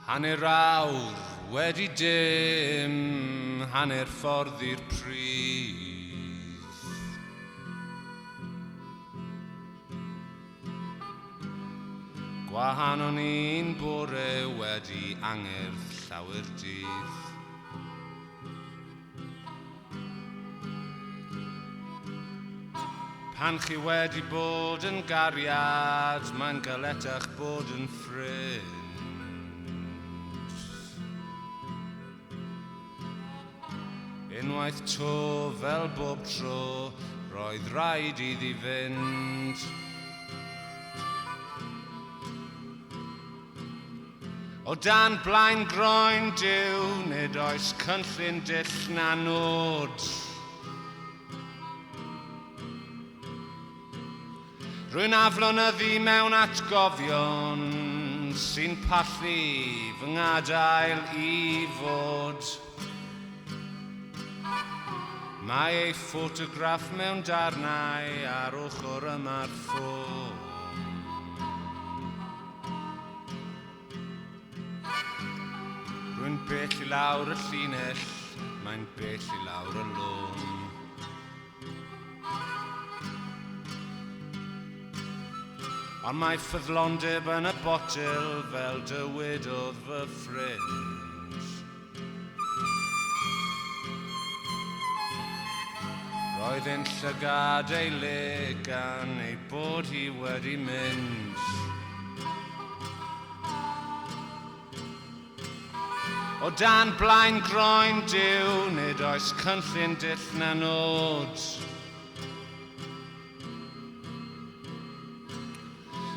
Hanner awr wedi dim, hanner ffordd i'r pridd. Gwahanol un bore wedi angerdd llawer dydd. Pan chi wedi bod yn gariad, mae'n galetach bod yn ffrind. Unwaith to fel bob tro, roedd rhaid iddi fynd. O dan blaen groen Duw, nid oes cynllun dull na nod. Rwy'n aflonyddu mewn atgofion sy'n pallu fy ngadael i fod. Mae ei ffotograff mewn darnau ar ochr yma'r ffôn. Rwy'n bell i lawr y llinell, mae'n bell i lawr y lôn. Ond mae ffyddlondeb yn y botel fel dywedodd fy ffrind. Roedd e'n llygad ei le gan ei bod hi wedi mynd. O dan blaen groen Duw, nid oes cynllun dull na nod.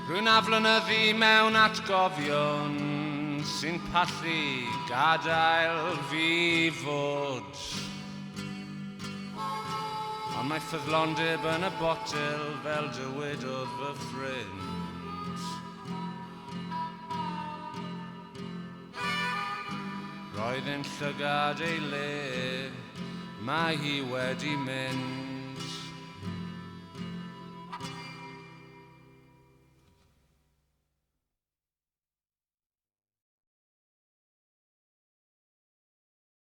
Rwy'n aflonyddu mewn atgofion sy'n pallu gadael fi fod. Ond mae ffyddlondeb yn y botel fel dywedodd fy ffrind. Roedd e'n llygad ei le, mae hi wedi mynd.